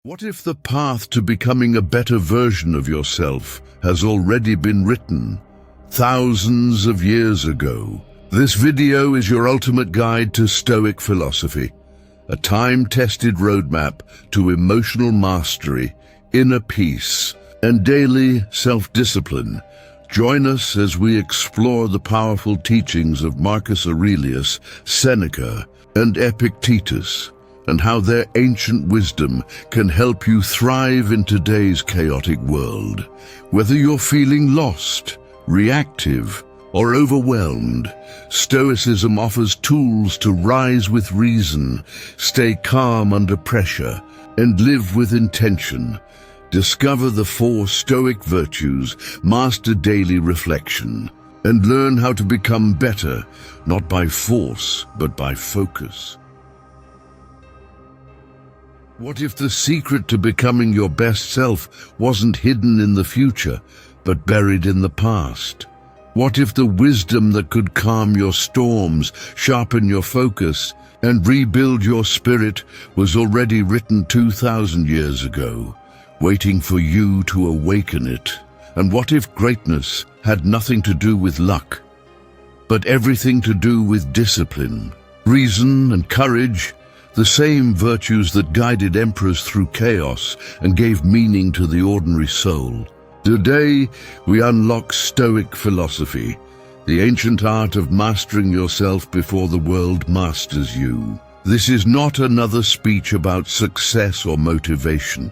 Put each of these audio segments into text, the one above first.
What if the path to becoming a better version of yourself has already been written thousands of years ago? This video is your ultimate guide to Stoic philosophy, a time-tested roadmap to emotional mastery, inner peace, and daily self-discipline. Join us as we explore the powerful teachings of Marcus Aurelius, Seneca, and Epictetus, and how their ancient wisdom can help you thrive in today's chaotic world. Whether you're feeling lost, reactive, or overwhelmed, Stoicism offers tools to rise with reason, stay calm under pressure, and live with intention. Discover the 4 Stoic virtues, master daily reflection, and learn how to become better, not by force, but by focus. What if the secret to becoming your best self wasn't hidden in the future, but buried in the past? What if the wisdom that could calm your storms, sharpen your focus, and rebuild your spirit was already written 2,000 years ago, waiting for you to awaken it? And what if greatness had nothing to do with luck, but everything to do with discipline, reason, and courage? The same virtues that guided emperors through chaos and gave meaning to the ordinary soul. Today, we unlock Stoic philosophy, the ancient art of mastering yourself before the world masters you. This is not another speech about success or motivation.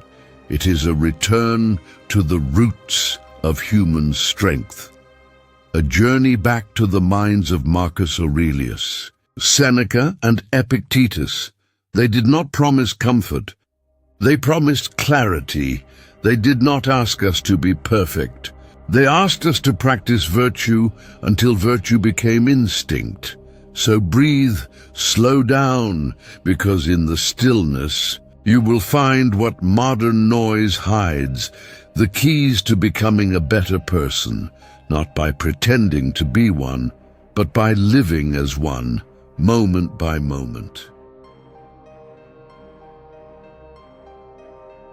It is a return to the roots of human strength. A journey back to the minds of Marcus Aurelius, Seneca, and Epictetus. They did not promise comfort. They promised clarity. They did not ask us to be perfect. They asked us to practice virtue until virtue became instinct. So breathe, slow down, because in the stillness, you will find what modern noise hides, the keys to becoming a better person, not by pretending to be one, but by living as one, moment by moment.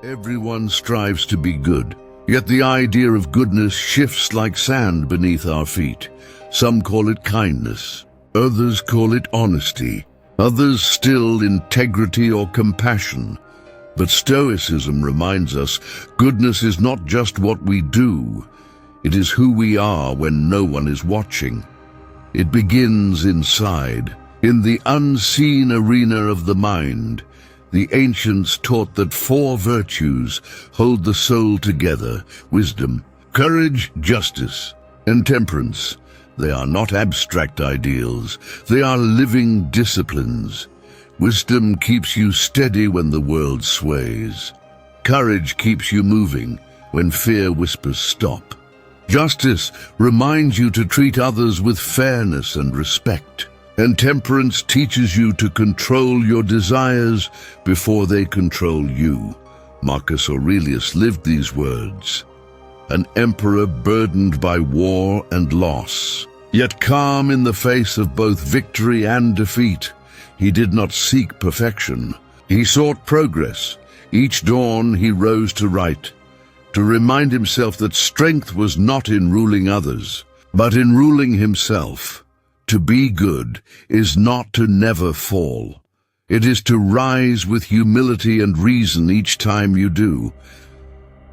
Everyone strives to be good, yet the idea of goodness shifts like sand beneath our feet. Some call it kindness, others call it honesty, others still integrity or compassion. But Stoicism reminds us goodness is not just what we do, it is who we are when no one is watching. It begins inside, in the unseen arena of the mind. The ancients taught that 4 virtues hold the soul together: wisdom, courage, justice, and temperance. They are not abstract ideals, they are living disciplines. Wisdom keeps you steady when the world sways. Courage keeps you moving when fear whispers stop. Justice reminds you to treat others with fairness and respect. And temperance teaches you to control your desires before they control you. Marcus Aurelius lived these words. An emperor burdened by war and loss, yet calm in the face of both victory and defeat. He did not seek perfection. He sought progress. Each dawn he rose to write, to remind himself that strength was not in ruling others, but in ruling himself. To be good is not to never fall. It is to rise with humility and reason each time you do.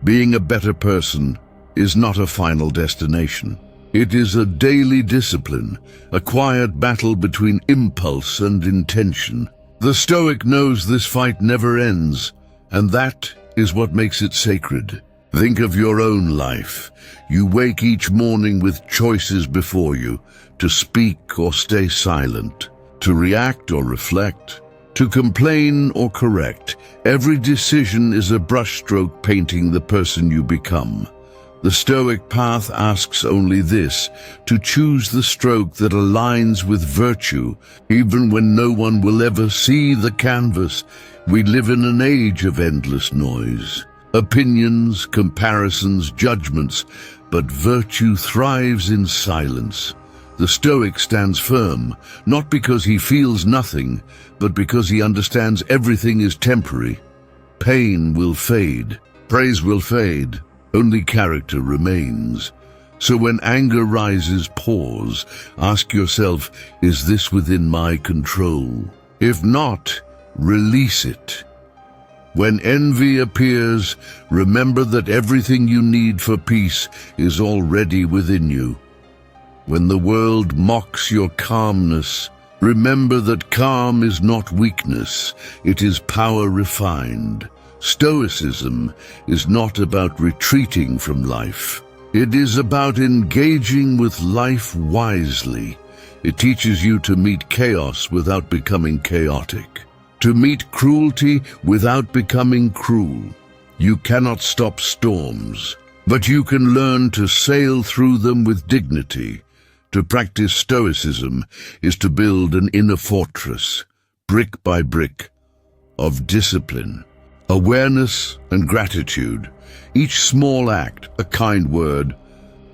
Being a better person is not a final destination. It is a daily discipline, a quiet battle between impulse and intention. The Stoic knows this fight never ends, and that is what makes it sacred. Think of your own life. You wake each morning with choices before you, to speak or stay silent, to react or reflect, to complain or correct. Every decision is a brushstroke painting the person you become. The Stoic path asks only this: to choose the stroke that aligns with virtue, even when no one will ever see the canvas. We live in an age of endless noise. Opinions, comparisons, judgments, but virtue thrives in silence. The Stoic stands firm, not because he feels nothing, but because he understands everything is temporary. Pain will fade, praise will fade, only character remains. So when anger rises, pause. Ask yourself, is this within my control? If not, release it. When envy appears, remember that everything you need for peace is already within you. When the world mocks your calmness, remember that calm is not weakness, it is power refined. Stoicism is not about retreating from life. It is about engaging with life wisely. It teaches you to meet chaos without becoming chaotic, to meet cruelty without becoming cruel. You cannot stop storms, but you can learn to sail through them with dignity. To practice Stoicism is to build an inner fortress, brick by brick, of discipline, awareness, and gratitude. Each small act, a kind word,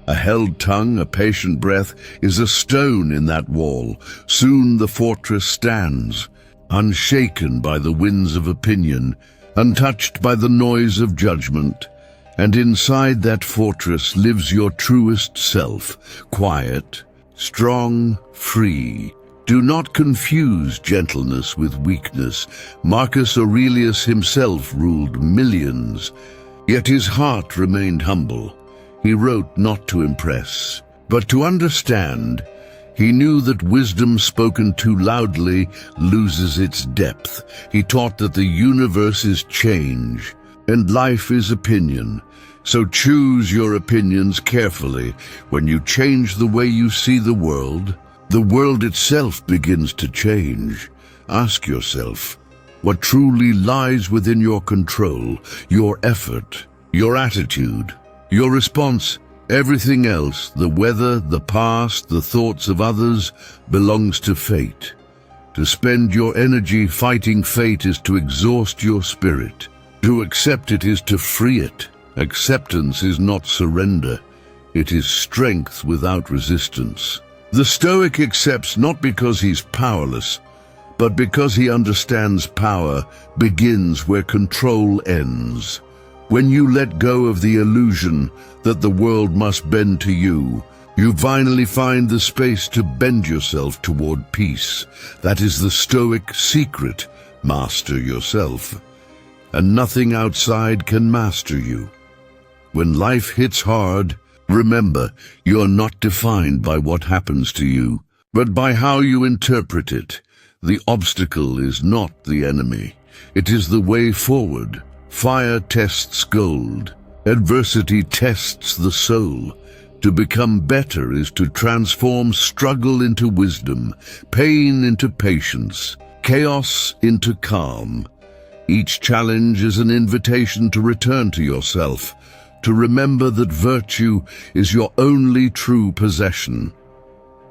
a held tongue, a patient breath, is a stone in that wall. Soon the fortress stands, unshaken by the winds of opinion, untouched by the noise of judgment. And inside that fortress lives your truest self, quiet, strong, free. Do not confuse gentleness with weakness. Marcus Aurelius himself ruled millions, yet his heart remained humble. He wrote not to impress, but to understand. He knew that wisdom spoken too loudly loses its depth. He taught that the universe is change, and life is opinion. So choose your opinions carefully. When you change the way you see the world itself begins to change. Ask yourself, what truly lies within your control, your effort, your attitude, your response? Everything else, the weather, the past, the thoughts of others, belongs to fate. To spend your energy fighting fate is to exhaust your spirit. To accept it is to free it. Acceptance is not surrender. It is strength without resistance. The Stoic accepts not because he's powerless, but because he understands power begins where control ends. When you let go of the illusion that the world must bend to you, you finally find the space to bend yourself toward peace. That is the Stoic secret. Master yourself, and nothing outside can master you. When life hits hard, remember, you're not defined by what happens to you, but by how you interpret it. The obstacle is not the enemy. It is the way forward. Fire tests gold. Adversity tests the soul. To become better is to transform struggle into wisdom, pain into patience, chaos into calm. Each challenge is an invitation to return to yourself, to remember that virtue is your only true possession.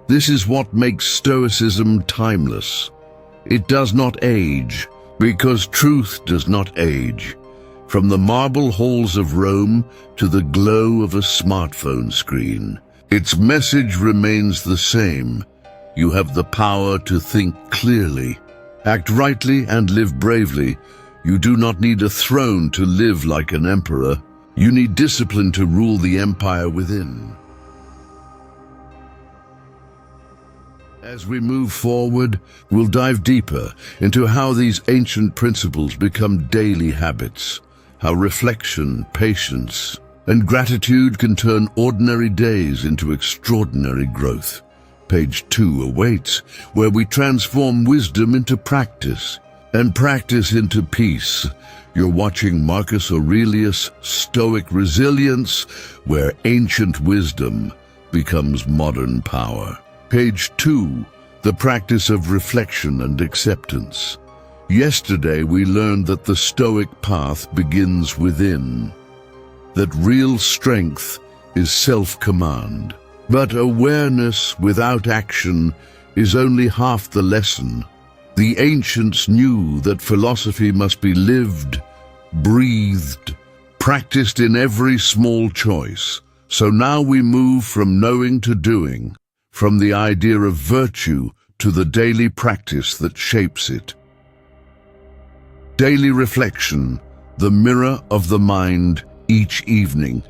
This is what makes Stoicism timeless. It does not age, because truth does not age. From the marble halls of Rome to the glow of a smartphone screen, its message remains the same. You have the power to think clearly, act rightly, and live bravely. You do not need a throne to live like an emperor. You need discipline to rule the empire within. As we move forward, we'll dive deeper into how these ancient principles become daily habits, how reflection, patience, and gratitude can turn ordinary days into extraordinary growth. Page 2 awaits, where we transform wisdom into practice, and practice into peace. You're watching Marcus Aurelius Stoic Resilience, where ancient wisdom becomes modern power. Page 2, the practice of reflection and acceptance. Yesterday we learned that the Stoic path begins within, that real strength is self-command. But awareness without action is only half the lesson. The ancients knew that philosophy must be lived, breathed, practiced in every small choice. So now we move from knowing to doing, from the idea of virtue to the daily practice that shapes it. Daily reflection, the mirror of the mind, each evening.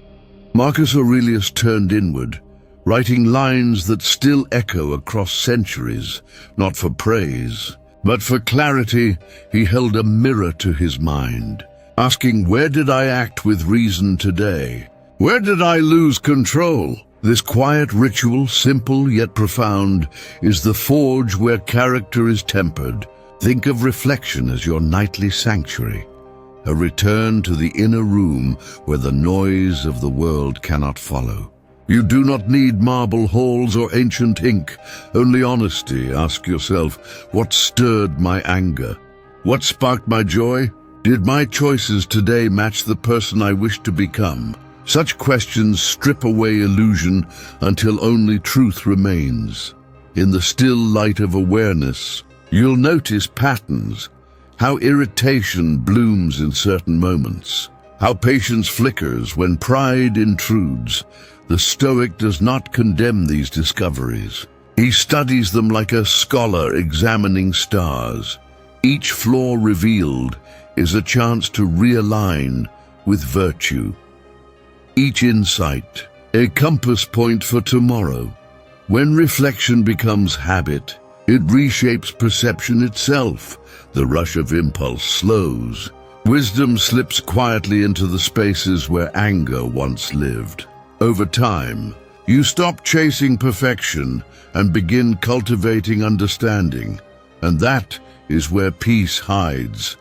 Marcus Aurelius turned inward, writing lines that still echo across centuries, not for praise, but for clarity. He held a mirror to his mind, asking, where did I act with reason today? Where did I lose control? This quiet ritual, simple yet profound, is the forge where character is tempered. Think of reflection as your nightly sanctuary, a return to the inner room where the noise of the world cannot follow. You do not need marble halls or ancient ink, only honesty. Ask yourself, what stirred my anger? What sparked my joy? Did my choices today match the person I wish to become? Such questions strip away illusion until only truth remains. In the still light of awareness, you'll notice patterns, how irritation blooms in certain moments, how patience flickers when pride intrudes. The Stoic does not condemn these discoveries. He studies them like a scholar examining stars. Each flaw revealed is a chance to realign with virtue. Each insight, a compass point for tomorrow. When reflection becomes habit, it reshapes perception itself. The rush of impulse slows. Wisdom slips quietly into the spaces where anger once lived. Over time, you stop chasing perfection and begin cultivating understanding. And that is where peace hides.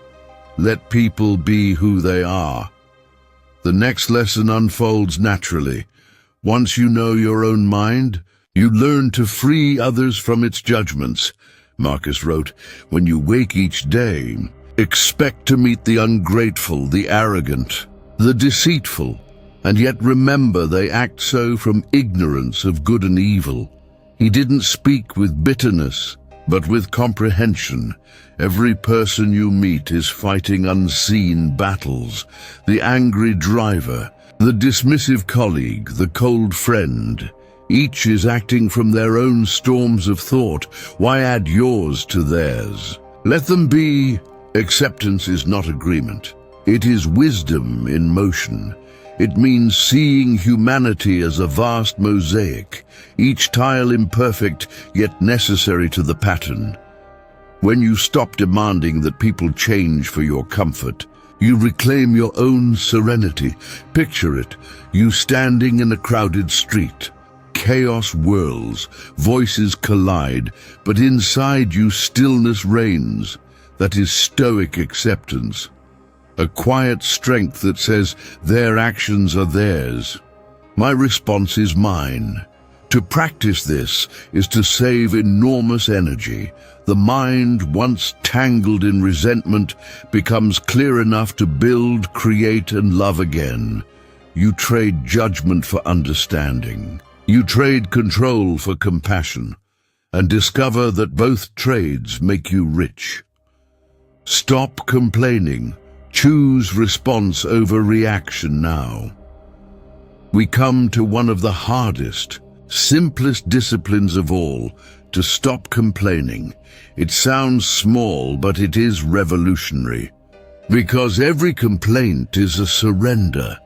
Let people be who they are. The next lesson unfolds naturally. Once you know your own mind, you learn to free others from its judgments. Marcus wrote, when you wake each day, expect to meet the ungrateful, the arrogant, the deceitful, and yet remember they act so from ignorance of good and evil. He didn't speak with bitterness, but with comprehension. Every person you meet is fighting unseen battles. The angry driver, the dismissive colleague, the cold friend. Each is acting from their own storms of thought. Why add yours to theirs? Let them be. Acceptance is not agreement. It is wisdom in motion. It means seeing humanity as a vast mosaic, each tile imperfect yet necessary to the pattern. When you stop demanding that people change for your comfort, you reclaim your own serenity. Picture it, you standing in a crowded street. Chaos whirls, voices collide, but inside you stillness reigns. That is Stoic acceptance. A quiet strength that says their actions are theirs. My response is mine. To practice this is to save enormous energy. The mind, once tangled in resentment, becomes clear enough to build, create, and love again. You trade judgment for understanding. You trade control for compassion, and discover that both trades make you rich. Stop complaining. Choose response over reaction now. We come to one of the hardest, simplest disciplines of all, to stop complaining. It sounds small, but it is revolutionary. Because every complaint is a surrender,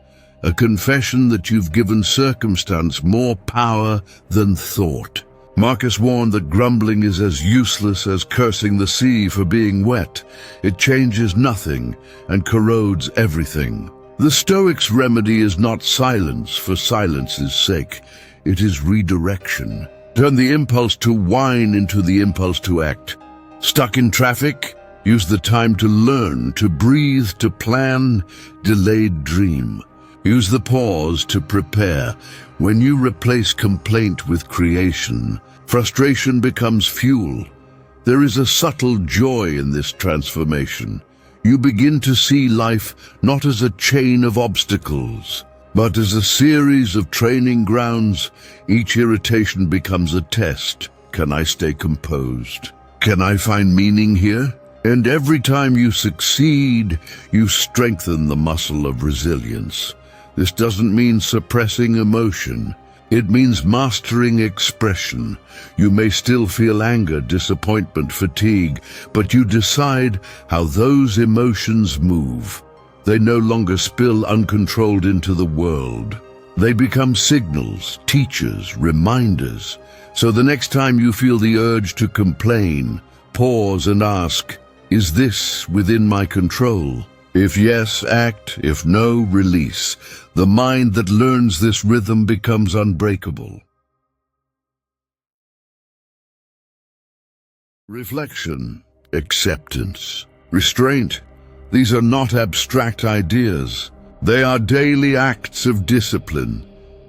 a confession that you've given circumstance more power than thought. Marcus warned that grumbling is as useless as cursing the sea for being wet. It changes nothing and corrodes everything. The Stoics' remedy is not silence for silence's sake. It is redirection. Turn the impulse to whine into the impulse to act. Stuck in traffic? Use the time to learn, to breathe, to plan. Delayed dream. Use the pause to prepare. When you replace complaint with creation, frustration becomes fuel. There is a subtle joy in this transformation. You begin to see life not as a chain of obstacles, but as a series of training grounds. Each irritation becomes a test. Can I stay composed? Can I find meaning here? And every time you succeed, you strengthen the muscle of resilience. This doesn't mean suppressing emotion. It means mastering expression. You may still feel anger, disappointment, fatigue, but you decide how those emotions move. They no longer spill uncontrolled into the world. They become signals, teachers, reminders. So the next time you feel the urge to complain, pause and ask, is this within my control? If yes, act. If no, release. The mind that learns this rhythm becomes unbreakable. Reflection, acceptance, restraint. These are not abstract ideas. They are daily acts of discipline.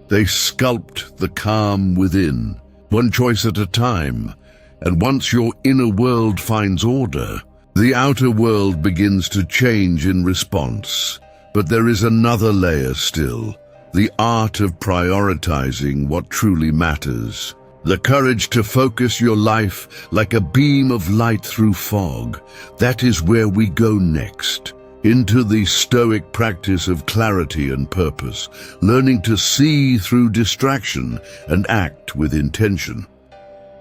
They sculpt the calm within, one choice at a time. And once your inner world finds order, the outer world begins to change in response. But there is another layer still, the art of prioritizing what truly matters. The courage to focus your life like a beam of light through fog. That is where we go next. Into the Stoic practice of clarity and purpose, learning to see through distraction and act with intention.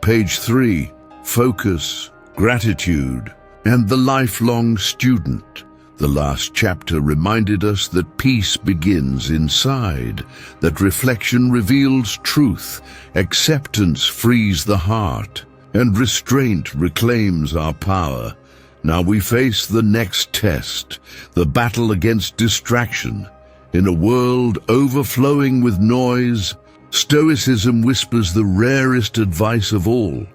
Page 3, Focus, Gratitude, and the Lifelong Student. The last chapter reminded us that peace begins inside, that reflection reveals truth, acceptance frees the heart, and restraint reclaims our power. Now we face the next test, the battle against distraction. In a world overflowing with noise, Stoicism whispers the rarest advice of all.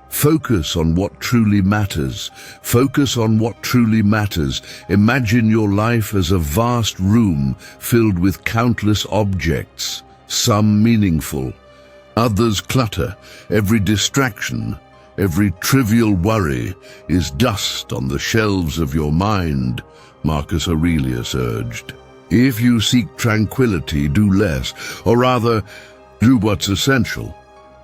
Focus on what truly matters. Focus on what truly matters. Imagine your life as a vast room filled with countless objects, some meaningful, others clutter. Every distraction, every trivial worry is dust on the shelves of your mind, Marcus Aurelius urged. If you seek tranquility, do less, or rather, do what's essential.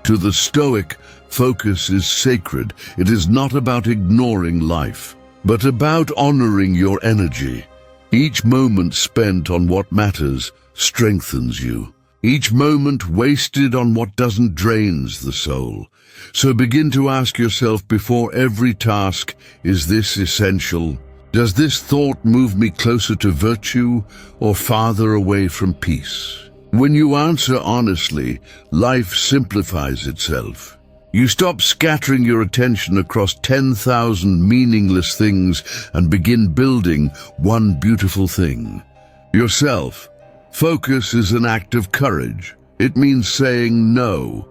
To the Stoic, focus is sacred. It is not about ignoring life, but about honoring your energy. Each moment spent on what matters strengthens you. Each moment wasted on what doesn't drains the soul. So begin to ask yourself before every task, is this essential? Does this thought move me closer to virtue or farther away from peace? When you answer honestly, life simplifies itself. You stop scattering your attention across 10,000 meaningless things and begin building one beautiful thing, yourself. Focus is an act of courage. It means saying no,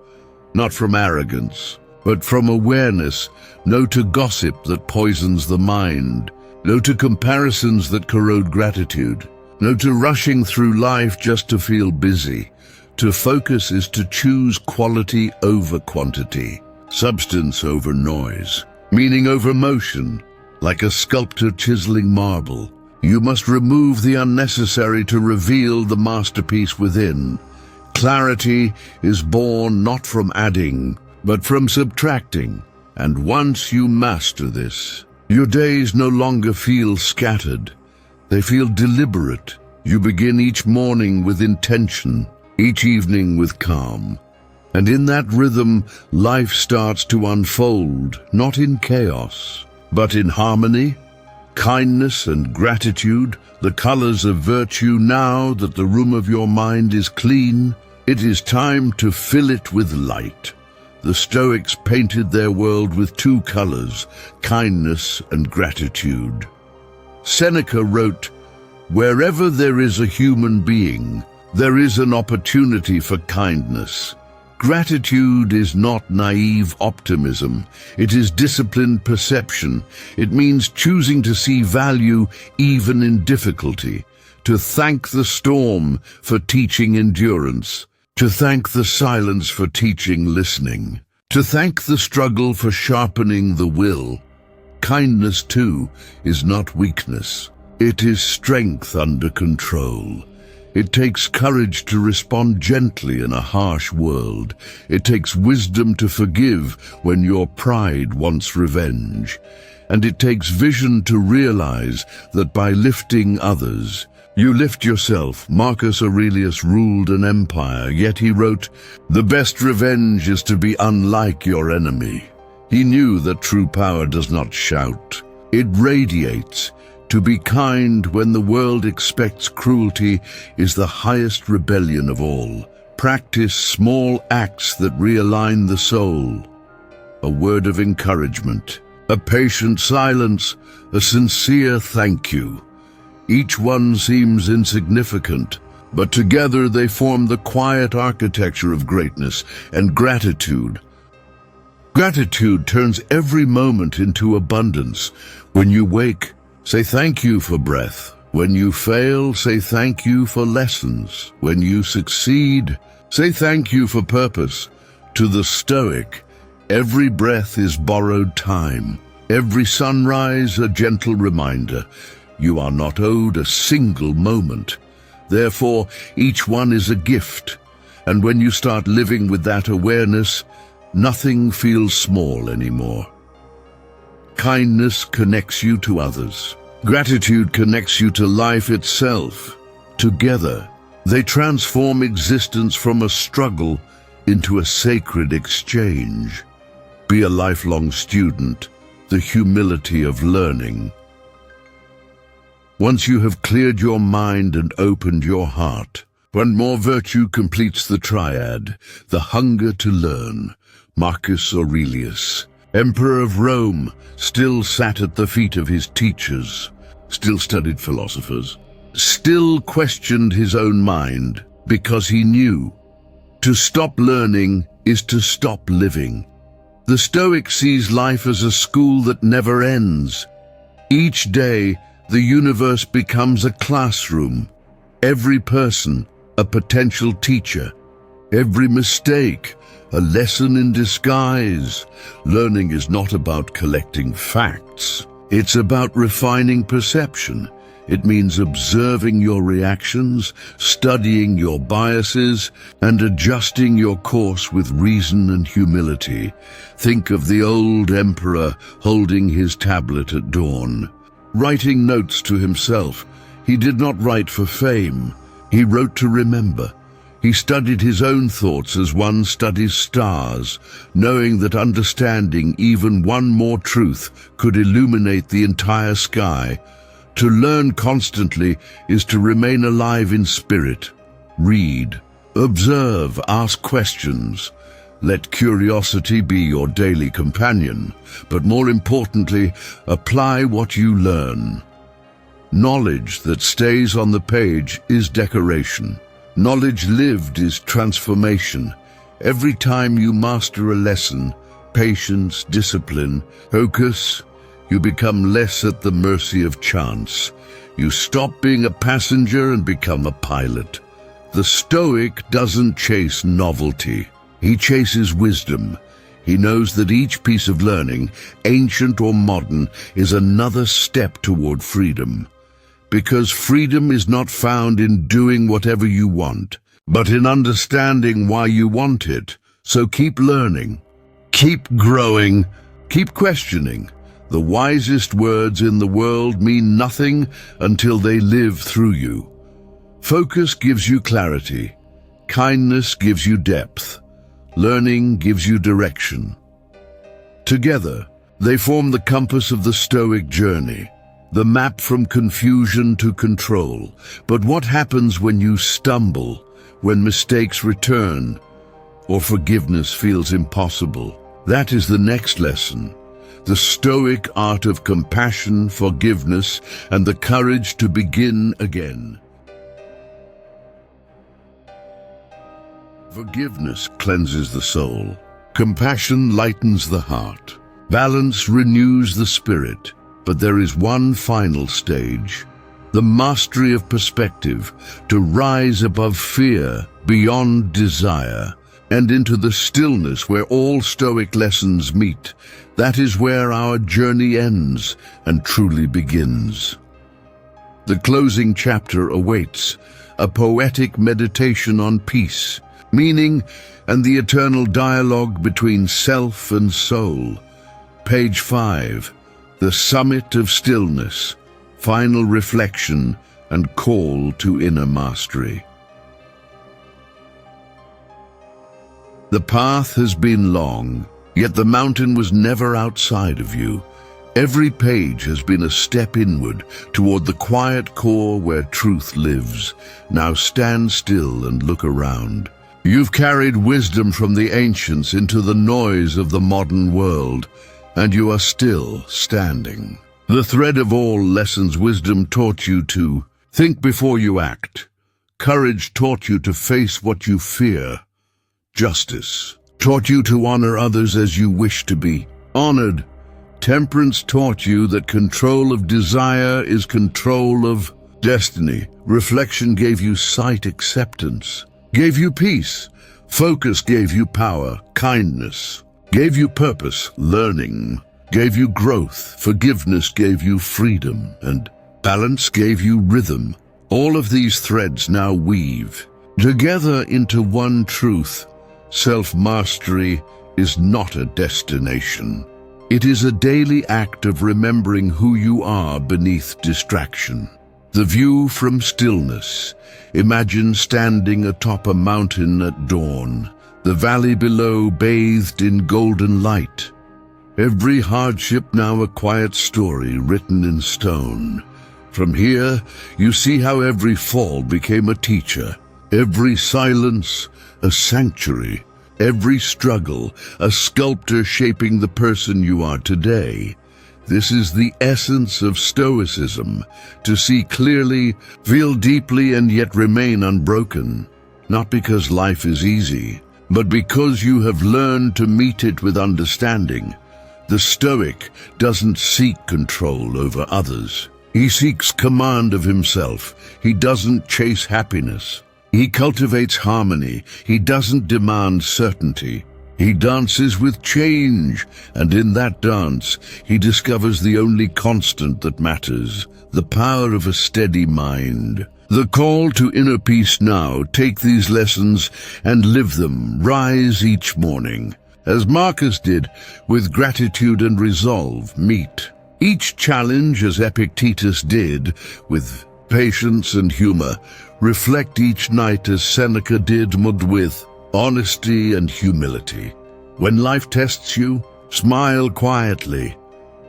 not from arrogance, but from awareness. No to gossip that poisons the mind. No to comparisons that corrode gratitude. No to rushing through life just to feel busy. To focus is to choose quality over quantity, substance over noise, meaning over motion. Like a sculptor chiseling marble, you must remove the unnecessary to reveal the masterpiece within. Clarity is born not from adding, but from subtracting. And once you master this, your days no longer feel scattered. They feel deliberate. You begin each morning with intention, each evening with calm. And in that rhythm, life starts to unfold, not in chaos, but in harmony, kindness and gratitude, the colors of virtue. Now that the room of your mind is clean, it is time to fill it with light. The Stoics painted their world with two colors, kindness and gratitude. Seneca wrote, "Wherever there is a human being, there is an opportunity for kindness." Gratitude is not naive optimism. It is disciplined perception. It means choosing to see value even in difficulty, to thank the storm for teaching endurance, to thank the silence for teaching listening, to thank the struggle for sharpening the will. Kindness, too, is not weakness. It is strength under control. It takes courage to respond gently in a harsh world. It takes wisdom to forgive when your pride wants revenge. And it takes vision to realize that by lifting others, you lift yourself. Marcus Aurelius ruled an empire, yet he wrote, "The best revenge is to be unlike your enemy." He knew that true power does not shout. It radiates. To be kind when the world expects cruelty is the highest rebellion of all. Practice small acts that realign the soul. A word of encouragement, a patient silence, a sincere thank you. Each one seems insignificant, but together they form the quiet architecture of greatness and gratitude. Gratitude turns every moment into abundance. When you wake, say thank you for breath. When you fail, say thank you for lessons. When you succeed, say thank you for purpose. To the Stoic, every breath is borrowed time. Every sunrise a gentle reminder. You are not owed a single moment. Therefore, each one is a gift. And when you start living with that awareness, nothing feels small anymore. Kindness connects you to others. Gratitude connects you to life itself. Together, they transform existence from a struggle into a sacred exchange. Be a lifelong student, the humility of learning. Once you have cleared your mind and opened your heart, one more virtue completes the triad, the hunger to learn. Marcus Aurelius, Emperor of Rome, still sat at the feet of his teachers, still studied philosophers, still questioned his own mind, because he knew to stop learning is to stop living. The Stoic sees life as a school that never ends. Each day, the universe becomes a classroom. Every person, a potential teacher. Every mistake, a lesson in disguise. Learning is not about collecting facts. It's about refining perception. It means observing your reactions, studying your biases, and adjusting your course with reason and humility. Think of the old emperor holding his tablet at dawn, writing notes to himself. He did not write for fame. He wrote to remember. He studied his own thoughts as one studies stars, knowing that understanding even one more truth could illuminate the entire sky. To learn constantly is to remain alive in spirit. Read, observe, ask questions. Let curiosity be your daily companion, but more importantly, apply what you learn. Knowledge that stays on the page is decoration. Knowledge lived is transformation. Every time you master a lesson, patience, discipline, focus, you become less at the mercy of chance. You stop being a passenger and become a pilot. The Stoic doesn't chase novelty. He chases wisdom. He knows that each piece of learning, ancient or modern, is another step toward freedom. Because freedom is not found in doing whatever you want, but in understanding why you want it. So keep learning, keep growing, keep questioning. The wisest words in the world mean nothing until they live through you. Focus gives you clarity. Kindness gives you depth. Learning gives you direction. Together, they form the compass of the Stoic journey, the map from confusion to control. But what happens when you stumble, when mistakes return, or forgiveness feels impossible? That is the next lesson. The Stoic art of compassion, forgiveness, and the courage to begin again. Forgiveness cleanses the soul. Compassion lightens the heart. Balance renews the spirit. But there is one final stage, the mastery of perspective, to rise above fear, beyond desire, and into the stillness where all Stoic lessons meet. That is where our journey ends and truly begins. The closing chapter awaits, a poetic meditation on peace, meaning, and the eternal dialogue between self and soul. Page 5. The summit of stillness, final reflection, and call to inner mastery. The path has been long, yet the mountain was never outside of you. Every page has been a step inward toward the quiet core where truth lives. Now stand still and look around. You've carried wisdom from the ancients into the noise of the modern world, and you are still standing. The thread of all lessons wisdom taught you to think before you act. Courage taught you to face what you fear. Justice taught you to honor others as you wish to be honored. Temperance taught you that control of desire is control of destiny. Reflection gave you sight, acceptance gave you peace. Focus gave you power. Kindness gave you purpose. Learning gave you growth. Forgiveness gave you freedom. And balance gave you rhythm. All of these threads now weave together into one truth. Self-mastery is not a destination. It is a daily act of remembering who you are beneath distraction. The view from stillness. Imagine standing atop a mountain at dawn, the valley below bathed in golden light. Every hardship now a quiet story written in stone. From here, you see how every fall became a teacher, every silence a sanctuary, every struggle a sculptor shaping the person you are today. This is the essence of Stoicism, to see clearly, feel deeply, and yet remain unbroken. Not because life is easy, but because you have learned to meet it with understanding. The Stoic doesn't seek control over others. He seeks command of himself. He doesn't chase happiness. He cultivates harmony. He doesn't demand certainty. He dances with change, and in that dance, he discovers the only constant that matters, the power of a steady mind. The call to inner peace now, take these lessons and live them, rise each morning. As Marcus did, with gratitude and resolve, meet each challenge as Epictetus did, with patience and humor. Reflect each night as Seneca did, with honesty and humility. When life tests you, smile quietly,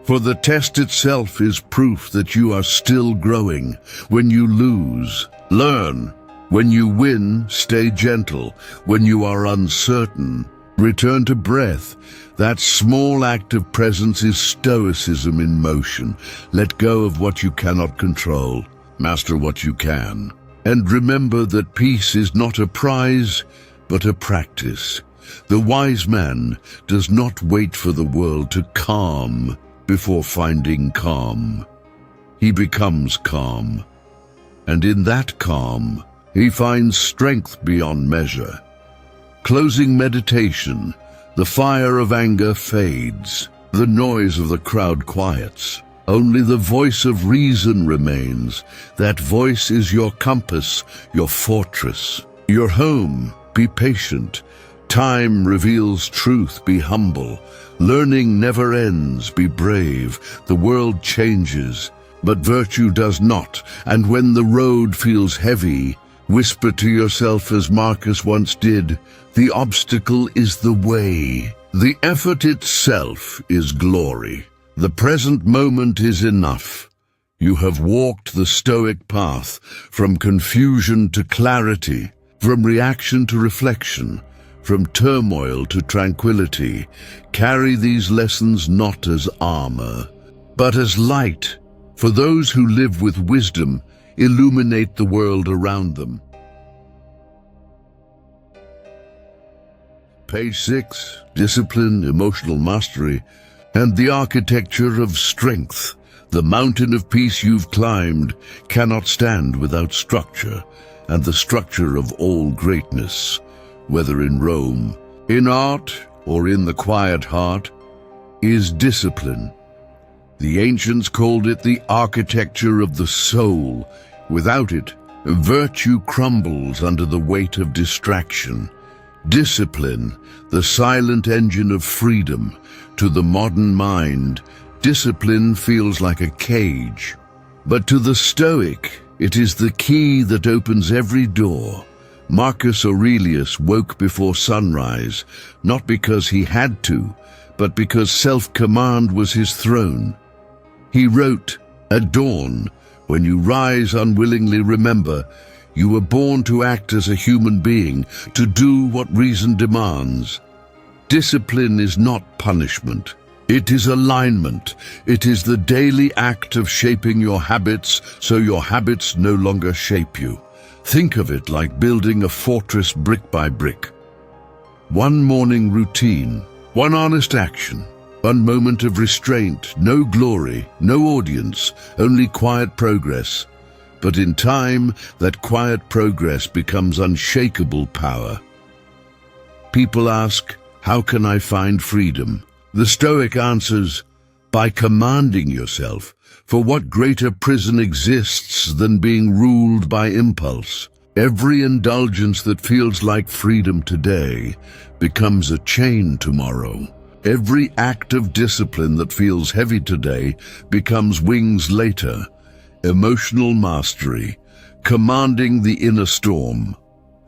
for the test itself is proof that you are still growing. When you lose, learn. When you win, stay gentle. When you are uncertain, return to breath. That small act of presence is Stoicism in motion. Let go of what you cannot control. Master what you can. And remember that peace is not a prize, but a practice. The wise man does not wait for the world to calm before finding calm. He becomes calm. And in that calm, he finds strength beyond measure. Closing meditation, the fire of anger fades. The noise of the crowd quiets. Only the voice of reason remains. That voice is your compass, your fortress, your home. Be patient. Time reveals truth. Be humble. Learning never ends. Be brave. The world changes, but virtue does not. And when the road feels heavy, whisper to yourself as Marcus once did, the obstacle is the way. The effort itself is glory. The present moment is enough. You have walked the Stoic path, from confusion to clarity, from reaction to reflection, from turmoil to tranquility. Carry these lessons not as armor, but as light. For those who live with wisdom, illuminate the world around them. Page 6, Discipline, Emotional Mastery, and the Architecture of Strength. The mountain of peace you've climbed cannot stand without structure, and the structure of all greatness, whether in Rome, in art, or in the quiet heart, is discipline. The ancients called it the architecture of the soul. Without it, virtue crumbles under the weight of distraction. Discipline, the silent engine of freedom. To the modern mind, discipline feels like a cage. But to the Stoic, it is the key that opens every door. Marcus Aurelius woke before sunrise, not because he had to, but because self-command was his throne. He wrote, "At dawn, when you rise unwillingly, remember, you were born to act as a human being, to do what reason demands. Discipline is not punishment. It is alignment. It is the daily act of shaping your habits so your habits no longer shape you. Think of it like building a fortress brick by brick. One morning routine, one honest action, one moment of restraint, no glory, no audience, only quiet progress. But in time, that quiet progress becomes unshakable power." People ask, "How can I find freedom?" The Stoic answers, "By commanding yourself, for what greater prison exists than being ruled by impulse? Every indulgence that feels like freedom today becomes a chain tomorrow. Every act of discipline that feels heavy today becomes wings later." Emotional mastery, commanding the inner storm.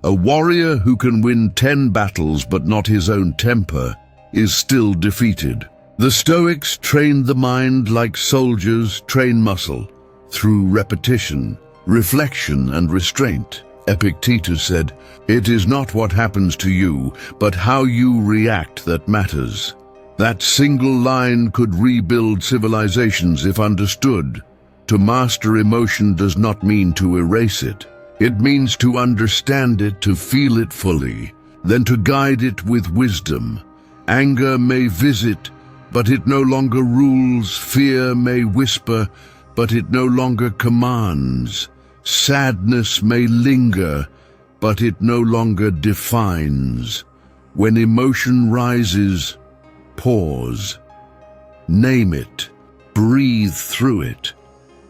A warrior who can win 10 battles but not his own temper is still defeated. The Stoics trained the mind like soldiers train muscle, through repetition, reflection, and restraint. Epictetus said, "It is not what happens to you, but how you react that matters." That single line could rebuild civilizations if understood. To master emotion does not mean to erase it. It means to understand it, to feel it fully, then to guide it with wisdom. Anger may visit, but it no longer rules. Fear may whisper, but it no longer commands. Sadness may linger, but it no longer defines. When emotion rises, pause. Name it. Breathe through it.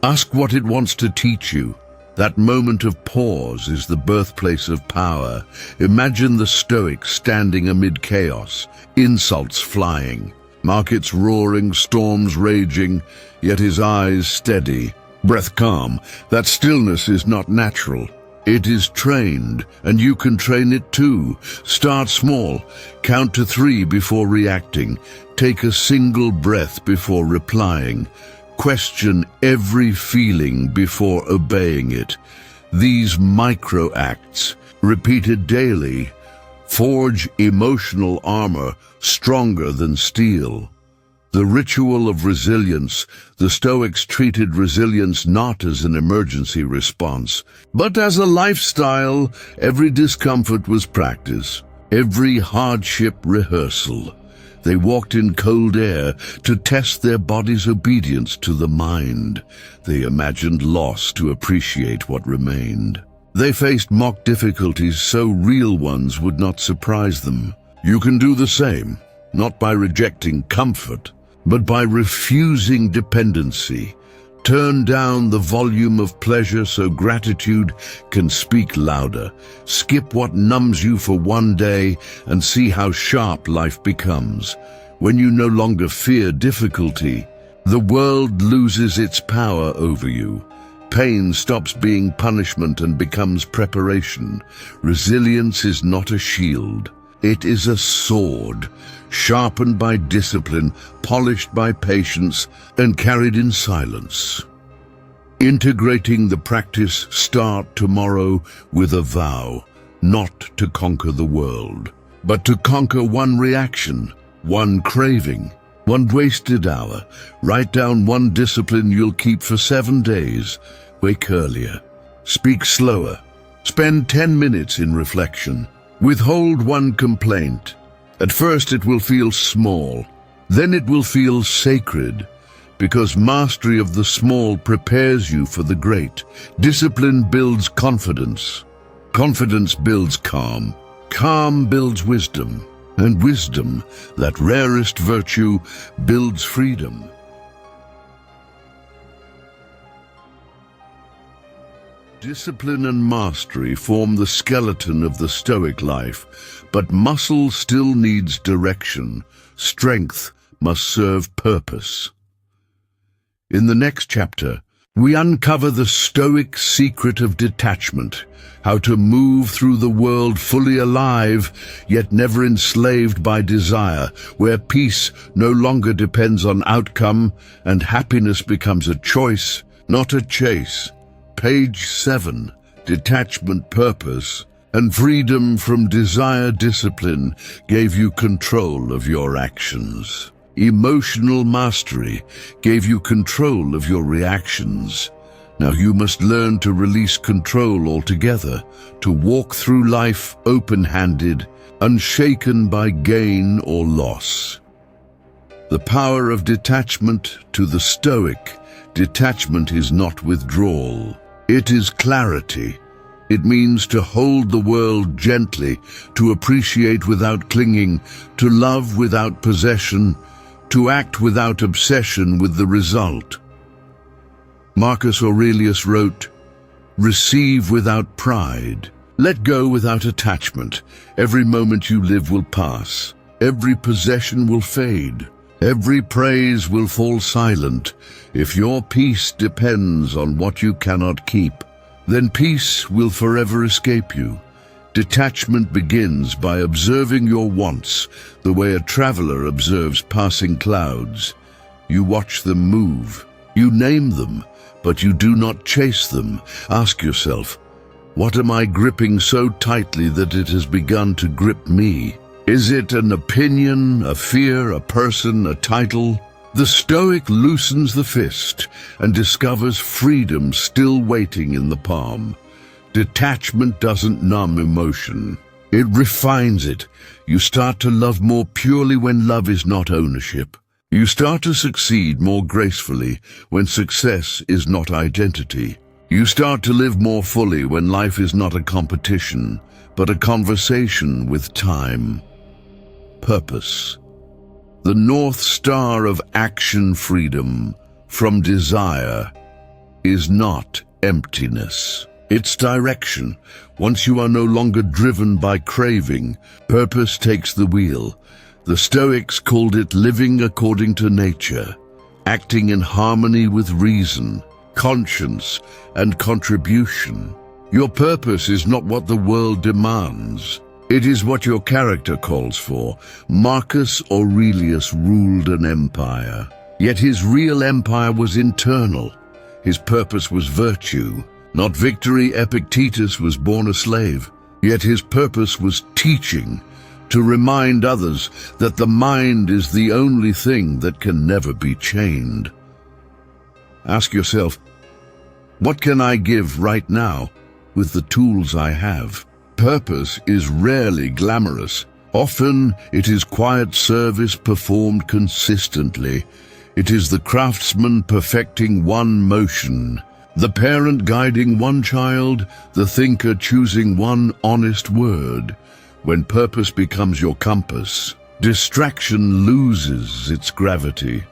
Ask what it wants to teach you. That moment of pause is the birthplace of power. Imagine the Stoic standing amid chaos, insults flying, markets roaring, storms raging, yet his eyes steady, breath calm. That stillness is not natural. It is trained, and you can train it too. Start small. Count to 3 before reacting. Take a single breath before replying. Question every feeling before obeying it. These micro acts, repeated daily, forge emotional armor stronger than steel. The ritual of resilience. The Stoics treated resilience not as an emergency response, but as a lifestyle. Every discomfort was practice, every hardship rehearsal. They walked in cold air to test their body's obedience to the mind. They imagined loss to appreciate what remained. They faced mock difficulties so real ones would not surprise them. You can do the same, not by rejecting comfort, but by refusing dependency. Turn down the volume of pleasure so gratitude can speak louder. Skip what numbs you for one day and see how sharp life becomes. When you no longer fear difficulty, the world loses its power over you. Pain stops being punishment and becomes preparation. Resilience is not a shield. It is a sword, sharpened by discipline, polished by patience, and carried in silence. Integrating the practice. Start tomorrow with a vow, not to conquer the world, but to conquer one reaction, one craving, one wasted hour. Write down one discipline you'll keep for 7 days. Wake earlier. Speak slower. Spend 10 minutes in reflection. Withhold one complaint. At first it will feel small, then it will feel sacred, because mastery of the small prepares you for the great. Discipline builds confidence. Confidence builds calm. Calm builds wisdom. And wisdom, that rarest virtue, builds freedom. Discipline and mastery form the skeleton of the Stoic life, but muscle still needs direction. Strength must serve purpose. In the next chapter, We uncover the Stoic secret of detachment, how to move through the world fully alive, yet never enslaved by desire, where peace no longer depends on outcome and happiness becomes a choice, not a chase. Page 7. Detachment, purpose, and freedom from desire. Discipline gave you control of your actions. Emotional mastery gave you control of your reactions. Now you must learn to release control altogether, to walk through life open-handed, unshaken by gain or loss. The power of detachment. To the Stoic, detachment is not withdrawal. It is clarity. It means to hold the world gently, to appreciate without clinging, to love without possession, to act without obsession with the result. Marcus Aurelius wrote, "Receive without pride. Let go without attachment. Every moment you live will pass. Every possession will fade. Every praise will fall silent. If your peace depends on what you cannot keep, then peace will forever escape you." Detachment begins by observing your wants, the way a traveler observes passing clouds. You watch them move. You name them, but you do not chase them. Ask yourself, what am I gripping so tightly that it has begun to grip me? Is it an opinion, a fear, a person, a title? The Stoic loosens the fist and discovers freedom still waiting in the palm. Detachment doesn't numb emotion. It refines it. You start to love more purely when love is not ownership. You start to succeed more gracefully when success is not identity. You start to live more fully when life is not a competition, but a conversation with time. Purpose. The North Star of action. Freedom from desire is not emptiness. It's direction. Once you are no longer driven by craving, purpose takes the wheel. The Stoics called it living according to nature, acting in harmony with reason, conscience, and contribution. Your purpose is not what the world demands. It is what your character calls for. Marcus Aurelius ruled an empire, yet his real empire was internal. His purpose was virtue, not victory. Epictetus was born a slave, yet his purpose was teaching, to remind others that the mind is the only thing that can never be chained. Ask yourself, what can I give right now with the tools I have? Purpose is rarely glamorous. Often it is quiet service performed consistently. It is the craftsman perfecting one motion, the parent guiding one child, the thinker choosing one honest word. When purpose becomes your compass, distraction loses its gravity.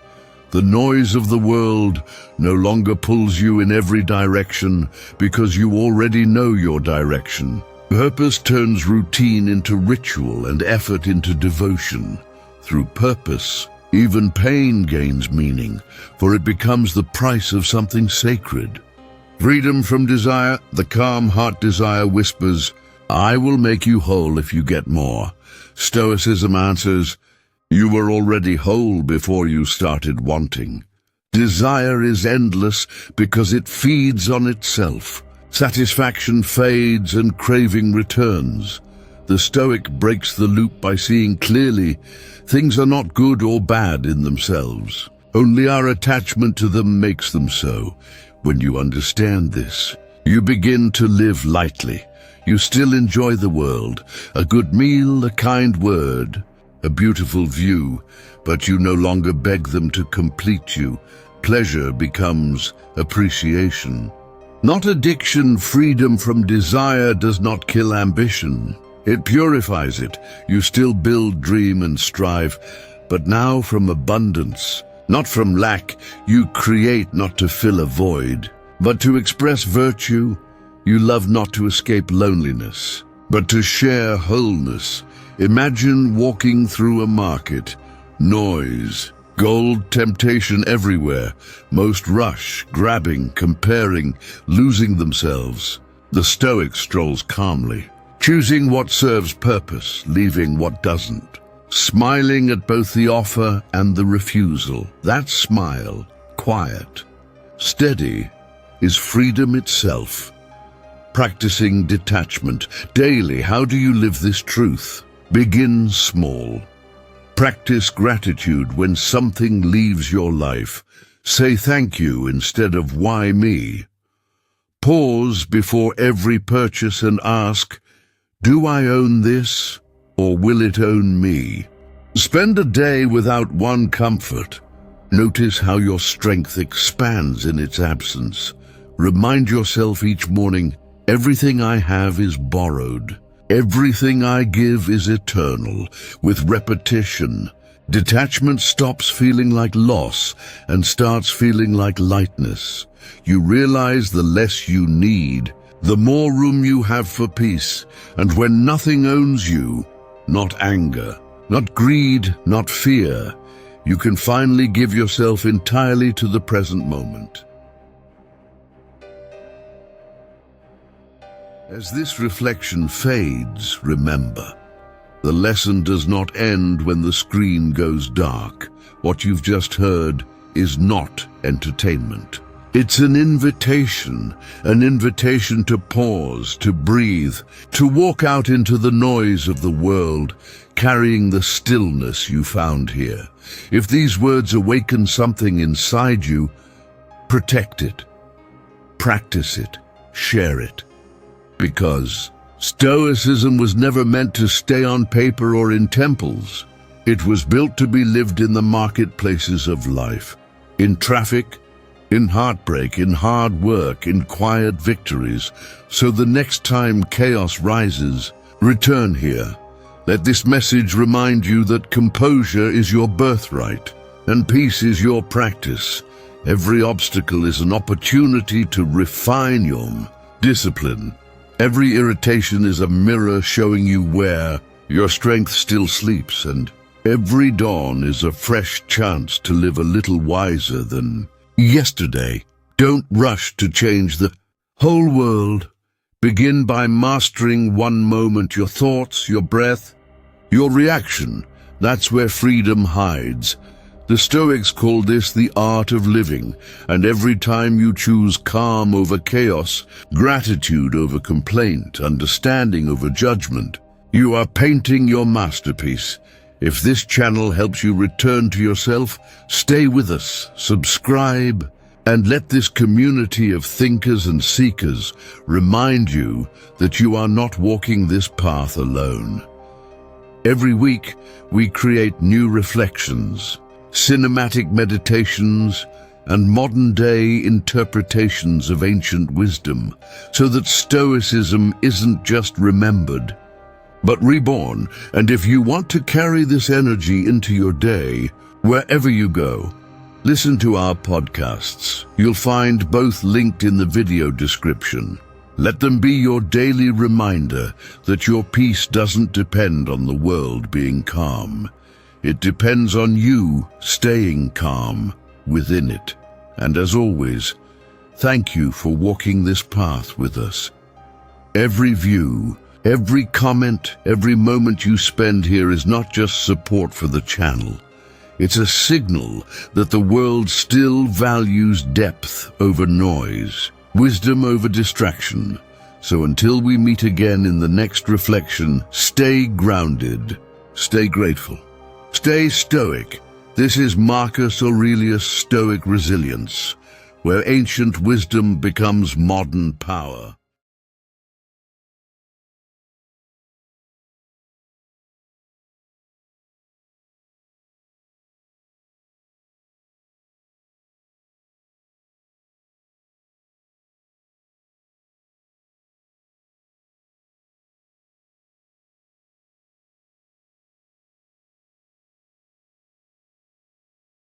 The noise of the world no longer pulls you in every direction because you already know your direction. Purpose turns routine into ritual and effort into devotion. Through purpose, even pain gains meaning, for it becomes the price of something sacred. Freedom from desire. The calm heart desire whispers, "I will make you whole if you get more." Stoicism answers, "You were already whole before you started wanting." Desire is endless because it feeds on itself. Satisfaction fades and craving returns. The Stoic breaks the loop by seeing clearly things are not good or bad in themselves. Only our attachment to them makes them so. When you understand this, you begin to live lightly. You still enjoy the world, a good meal, a kind word, a beautiful view, but you no longer beg them to complete you. Pleasure becomes appreciation. Not addiction. Freedom from desire does not kill ambition. It purifies it. You still build, dream, and strive, but now from abundance, not from lack. You create not to fill a void, but to express virtue. You love not to escape loneliness, but to share wholeness. Imagine walking through a market. Noise, Gold temptation everywhere, most rush, grabbing, comparing, losing themselves. The Stoic strolls calmly, choosing what serves purpose, leaving what doesn't. Smiling at both the offer and the refusal. That smile, quiet, steady, is freedom itself. Practicing detachment daily. How do you live this truth? Begin small. Practice gratitude when something leaves your life. Say thank you instead of why me. Pause before every purchase and ask, do I own this or will it own me? Spend a day without one comfort. Notice how your strength expands in its absence. Remind yourself each morning, everything I have is borrowed. Everything I give is eternal. With repetition, detachment stops feeling like loss and starts feeling like lightness. You realize the less you need, the more room you have for peace. And when nothing owns you, not anger, not greed, not fear, you can finally give yourself entirely to the present moment. As this reflection fades, remember, the lesson does not end when the screen goes dark. What you've just heard is not entertainment. It's an invitation to pause, to breathe, to walk out into the noise of the world, carrying the stillness you found here. If these words awaken something inside you, protect it, practice it, share it. Because Stoicism was never meant to stay on paper or in temples. It was built to be lived in the marketplaces of life, in traffic, in heartbreak, in hard work, in quiet victories. So the next time chaos rises, return here. Let this message remind you that composure is your birthright and peace is your practice. Every obstacle is an opportunity to refine your discipline. Every irritation is a mirror showing you where your strength still sleeps, and every dawn is a fresh chance to live a little wiser than yesterday. Don't rush to change the whole world. Begin by mastering one moment, your thoughts, your breath, your reaction. That's where freedom hides. The Stoics called this the art of living, and every time you choose calm over chaos, gratitude over complaint, understanding over judgment, you are painting your masterpiece. If this channel helps you return to yourself, stay with us, subscribe, and let this community of thinkers and seekers remind you that you are not walking this path alone. Every week, we create new reflections, cinematic meditations, and modern-day interpretations of ancient wisdom, so that Stoicism isn't just remembered, but reborn. And if you want to carry this energy into your day, wherever you go, listen to our podcasts. You'll find both linked in the video description. Let them be your daily reminder that your peace doesn't depend on the world being calm. It depends on you staying calm within it. And as always, thank you for walking this path with us. Every view, every comment, every moment you spend here is not just support for the channel. It's a signal that the world still values depth over noise, wisdom over distraction. So until we meet again in the next reflection, stay grounded, stay grateful. Stay stoic. This is Marcus Aurelius Stoic Resilience, where ancient wisdom becomes modern power.